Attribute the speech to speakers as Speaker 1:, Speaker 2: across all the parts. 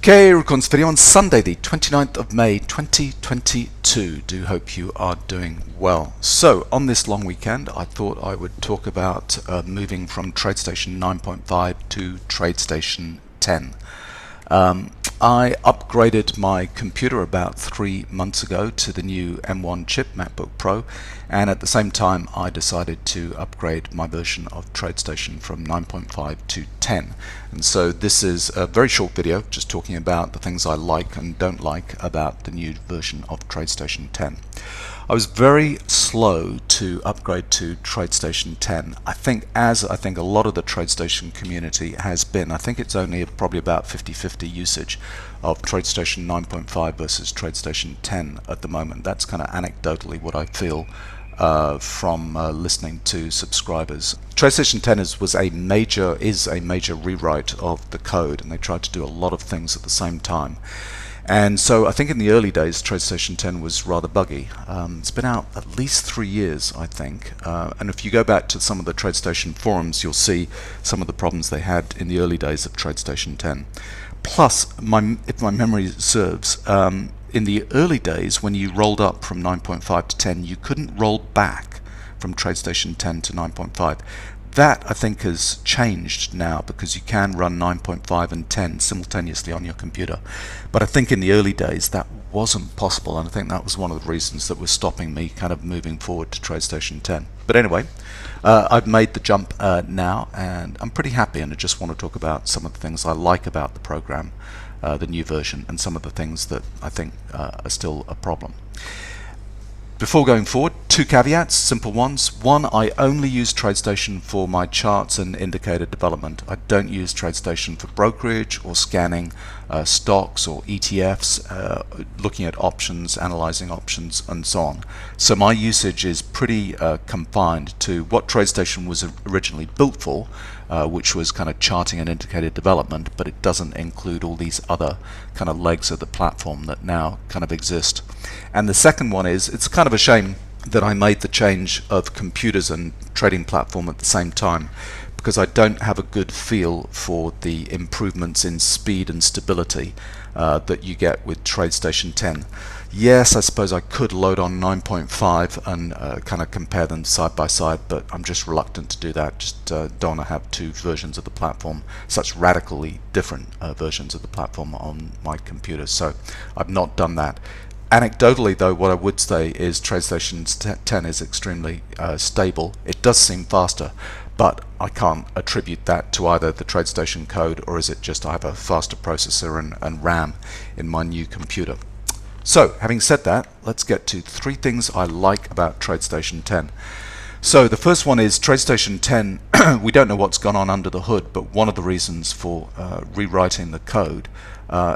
Speaker 1: Okay, recording this video on Sunday, the 29th of May 2022. Do hope you are doing well. So, on this long weekend, I thought I would talk about moving from TradeStation 9.5 to TradeStation 10. I upgraded my computer about 3 months ago to the new M1 chip MacBook Pro, and at the same time I decided to upgrade my version of TradeStation from 9.5 to 10. And so this is a very short video just talking about the things I like and don't like about the new version of TradeStation 10. I was very slow to upgrade to TradeStation 10. I think a lot of the TradeStation community has been. I think it's only probably about 50-50 usage of TradeStation 9.5 versus TradeStation 10 at the moment. That's kind of anecdotally what I feel from listening to subscribers. TradeStation 10 is a major rewrite of the code, and they tried to do a lot of things at the same time. And so I think in the early days TradeStation 10 was rather buggy. It's been out at least 3 years, I think, and if you go back to some of the TradeStation forums, you'll see some of the problems they had in the early days of TradeStation 10. Plus, if my memory serves, in the early days when you rolled up from 9.5 to 10, you couldn't roll back from TradeStation 10 to 9.5. That, I think, has changed now because you can run 9.5 and 10 simultaneously on your computer. But I think in the early days that wasn't possible, and I think that was one of the reasons that was stopping me kind of moving forward to TradeStation 10. But anyway, I've made the jump now, and I'm pretty happy, and I just want to talk about some of the things I like about the program, the new version, and some of the things that I think are still a problem. Before going forward, 2 caveats, simple ones. One, I only use TradeStation for my charts and indicator development. I don't use TradeStation for brokerage or scanning stocks or ETFs, looking at options, analyzing options, and so on. So my usage is pretty confined to what TradeStation was originally built for, which was kind of charting and indicator development, but it doesn't include all these other kind of legs of the platform that now kind of exist. And the second one is, it's kind of a shame that I made the change of computers and trading platform at the same time, because I don't have a good feel for the improvements in speed and stability that you get with TradeStation 10. Yes, I suppose I could load on 9.5 and kind of compare them side by side, but I'm just reluctant to do that. Just don't want to have 2 versions of the platform, such radically different versions of the platform on my computer, so I've not done that. Anecdotally though, what I would say is TradeStation 10 is extremely stable. It does seem faster, but I can't attribute that to either the TradeStation code, or is it just I have a faster processor and RAM in my new computer. So, having said that, let's get to 3 things I like about TradeStation 10. So the first one is TradeStation 10, we don't know what's gone on under the hood, but one of the reasons for rewriting the code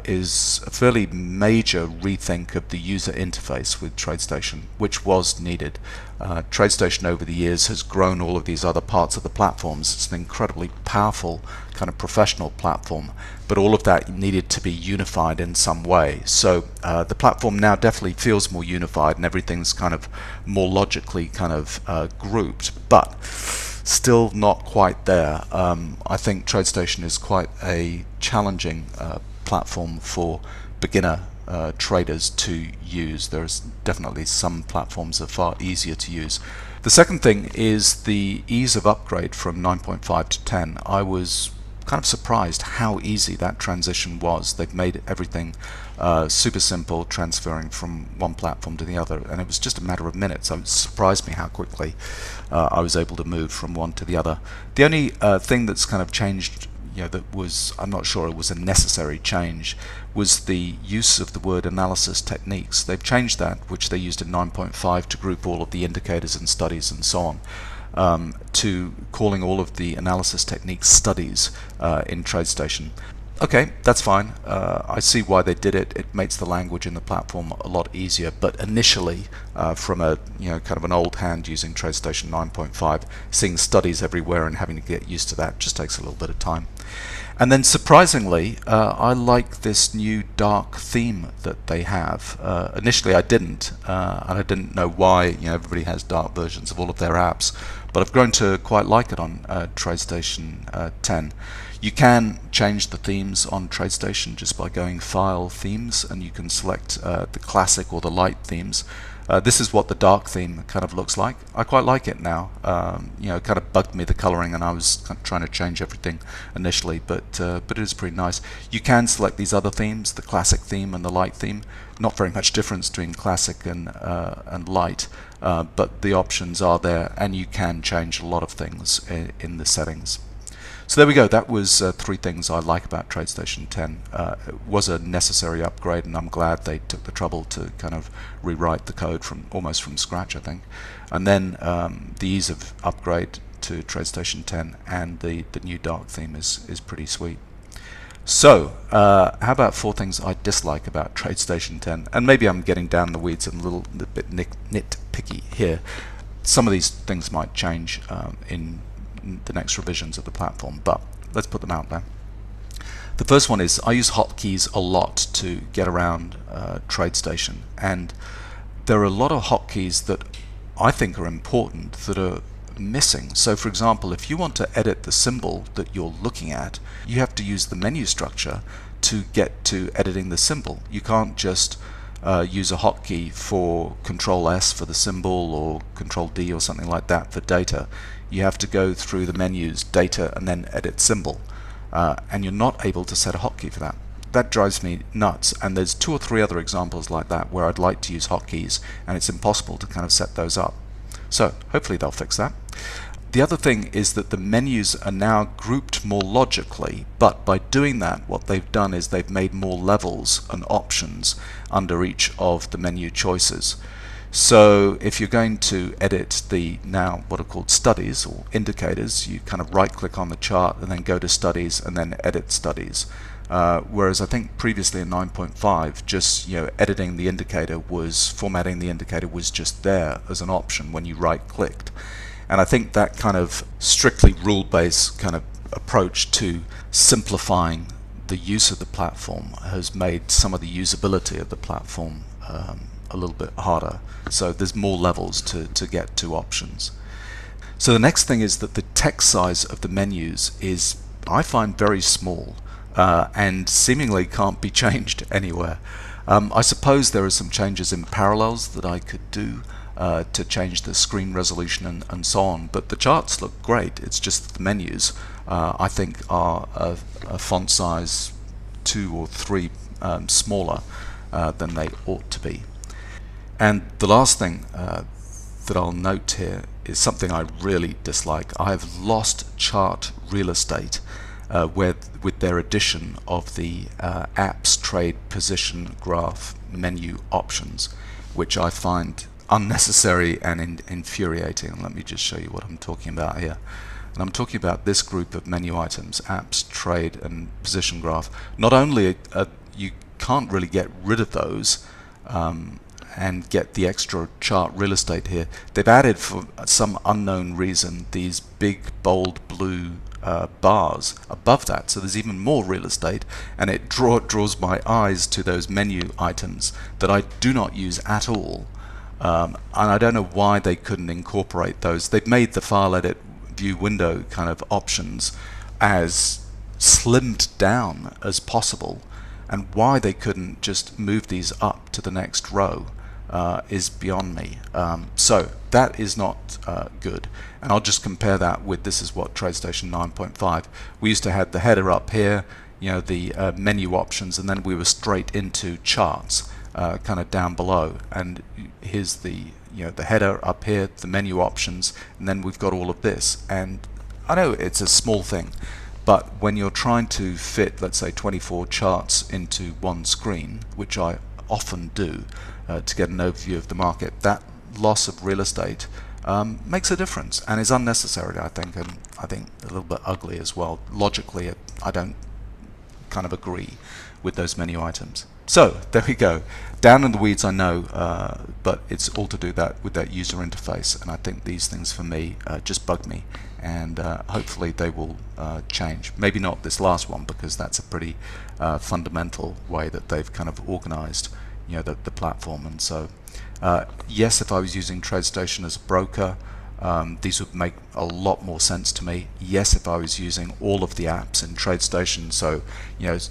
Speaker 1: is a fairly major rethink of the user interface with TradeStation, which was needed. TradeStation over the years has grown all of these other parts of the platforms. It's an incredibly powerful kind of professional platform, but all of that needed to be unified in some way. So the platform now definitely feels more unified, and everything's kind of more logically kind of grouped, but still not quite there. I think TradeStation is quite a challenging platform for beginner traders to use. There's definitely some platforms that are far easier to use. The second thing is the ease of upgrade from 9.5 to 10. I was kind of surprised how easy that transition was. They've made everything super simple, transferring from one platform to the other, and it was just a matter of minutes. It surprised me how quickly I was able to move from one to the other. The only thing that's kind of changed, that was, I'm not sure it was a necessary change, was the use of the word analysis techniques. They've changed that, which they used in 9.5 to group all of the indicators and studies and so on, to calling all of the analysis techniques studies in TradeStation. Okay, that's fine. I see why they did it. It makes the language in the platform a lot easier, but initially from a kind of an old hand using TradeStation 9.5, seeing studies everywhere and having to get used to that just takes a little bit of time. And then surprisingly, I like this new dark theme that they have. Initially I didn't, and I didn't know why. Everybody has dark versions of all of their apps, but I've grown to quite like it on TradeStation 10. You can change the themes on TradeStation just by going File, Themes, and you can select the classic or the light themes. This is what the dark theme kind of looks like. I quite like it now. It kind of bugged me, the coloring, and I was kind of trying to change everything initially, but it is pretty nice. You can select these other themes, the classic theme and the light theme. Not very much difference between classic and light, but the options are there, and you can change a lot of things in the settings. So there we go. That was 3 things I like about TradeStation 10. It was a necessary upgrade, and I'm glad they took the trouble to kind of rewrite the code almost from scratch, I think. And then the ease of upgrade to TradeStation 10 and the new dark theme is pretty sweet. So how about 4 things I dislike about TradeStation 10? And maybe I'm getting down in the weeds and a little bit nitpicky here. Some of these things might change in the next revisions of the platform, but let's put them out there. The first one is I use hotkeys a lot to get around TradeStation, and there are a lot of hotkeys that I think are important that are missing. So for example, if you want to edit the symbol that you're looking at, you have to use the menu structure to get to editing the symbol. You can't just use a hotkey for Control S for the symbol or Control D or something like that for data. You have to go through the menus, data, and then edit symbol, and you're not able to set a hotkey for that. That drives me nuts, and there's 2 or 3 other examples like that where I'd like to use hotkeys and it's impossible to kind of set those up. So hopefully they'll fix that. The other thing is that the menus are now grouped more logically, but by doing that, what they've done is they've made more levels and options under each of the menu choices. So if you're going to edit the now what are called studies or indicators, you kind of right click on the chart and then go to studies and then edit studies. Whereas I think previously in 9.5, just editing the indicator formatting the indicator was just there as an option when you right clicked. And I think that kind of strictly rule-based kind of approach to simplifying the use of the platform has made some of the usability of the platform a little bit harder. So there's more levels to get to options. So the next thing is that the text size of the menus is, I find, very small and seemingly can't be changed anywhere. I suppose there are some changes in parallels that I could do to change the screen resolution and so on, but the charts look great. It's just that the menus I think are a font size 2 or 3 smaller than they ought to be. And the last thing that I'll note here is something I really dislike. I have lost chart real estate with their addition of the apps trade position graph menu options, which I find unnecessary and infuriating. Let me just show you what I'm talking about here. And I'm talking about this group of menu items, apps, trade, and position graph. Not only you can't really get rid of those and get the extra chart real estate here, they've added, for some unknown reason, these big bold blue bars above that, so there's even more real estate, and it draws my eyes to those menu items that I do not use at all. And I don't know why they couldn't incorporate those. They've made the file edit view window kind of options as slimmed down as possible, and why they couldn't just move these up to the next row is beyond me. So that is not good, and I'll just compare that with, this is what TradeStation 9.5. We used to have the header up here, the menu options, and then we were straight into charts kind of down below, and here's the the header up here, the menu options, and then we've got all of this. And I know it's a small thing, but when you're trying to fit, let's say, 24 charts into one screen, which I often do to get an overview of the market, that loss of real estate makes a difference and is unnecessary, I think, and I think a little bit ugly as well. Logically, I don't kind of agree with those menu items. So there we go. Down in the weeds, I know, but it's all to do with that user interface, and I think these things for me just bug me, and hopefully they will change. Maybe not this last one, because that's a pretty fundamental way that they've kind of organized the platform. And so yes, if I was using TradeStation as a broker, these would make a lot more sense to me. Yes, if I was using all of the apps in TradeStation, so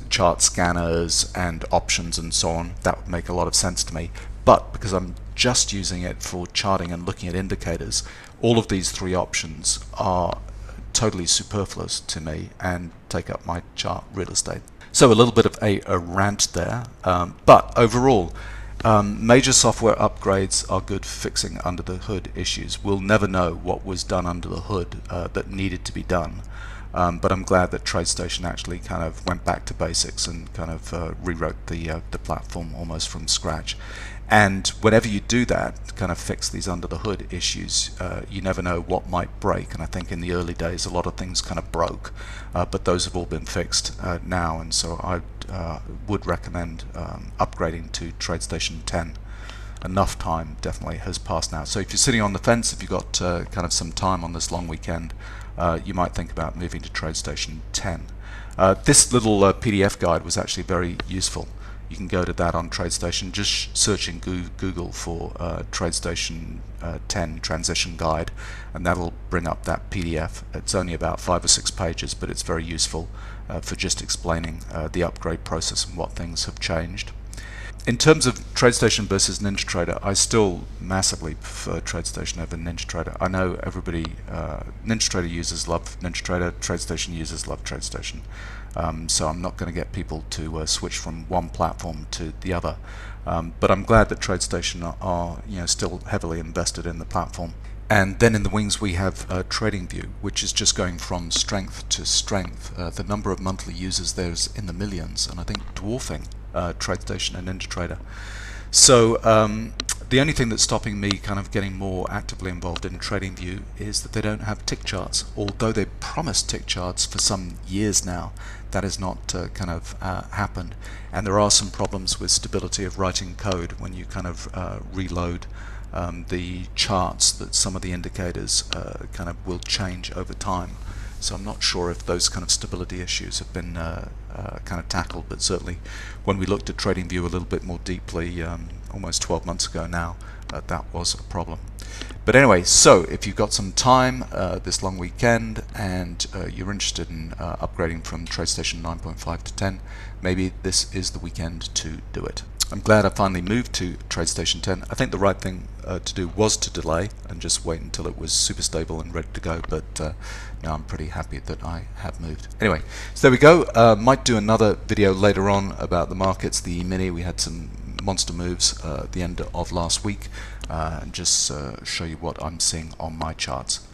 Speaker 1: chart scanners and options and so on, that would make a lot of sense to me. But because I'm just using it for charting and looking at indicators, all of these three options are totally superfluous to me and take up my chart real estate. So a little bit of a rant there, but overall, major software upgrades are good for fixing under the hood issues. We'll never know what was done under the hood that needed to be done, but I'm glad that TradeStation actually kind of went back to basics and kind of rewrote the platform almost from scratch. And whenever you do that, kind of fix these under the hood issues, you never know what might break. And I think in the early days a lot of things kind of broke, but those have all been fixed now, and so I would recommend upgrading to TradeStation 10. Enough time definitely has passed now. So if you're sitting on the fence, if you've got kind of some time on this long weekend, you might think about moving to TradeStation 10. This little PDF guide was actually very useful. You can go to that on TradeStation, just search in Google for TradeStation 10 Transition Guide, and that'll bring up that PDF. It's only about 5 or 6 pages, but it's very useful for just explaining the upgrade process and what things have changed. In terms of TradeStation versus NinjaTrader, I still massively prefer TradeStation over NinjaTrader. I know everybody, NinjaTrader users love NinjaTrader, TradeStation users love TradeStation. So I'm not going to get people to switch from one platform to the other. But I'm glad that TradeStation are still heavily invested in the platform. And then in the wings we have TradingView, which is just going from strength to strength. The number of monthly users there is in the millions, and I think dwarfing TradeStation and NinjaTrader. So the only thing that's stopping me kind of getting more actively involved in TradingView is that they don't have tick charts. Although they promised tick charts for some years now, that has not kind of happened. And there are some problems with stability of writing code when you kind of reload the charts, that some of the indicators kind of will change over time. So I'm not sure if those kind of stability issues have been kind of tackled, but certainly when we looked at TradingView a little bit more deeply almost 12 months ago now, that was a problem. But anyway, so if you've got some time this long weekend and you're interested in upgrading from TradeStation 9.5 to 10, maybe this is the weekend to do it. I'm glad I finally moved to TradeStation 10. I think the right thing to do was to delay and just wait until it was super stable and ready to go, but now I'm pretty happy that I have moved. Anyway, so there we go. Might do another video later on about the markets, the E-mini. We had some monster moves at the end of last week, and just show you what I'm seeing on my charts.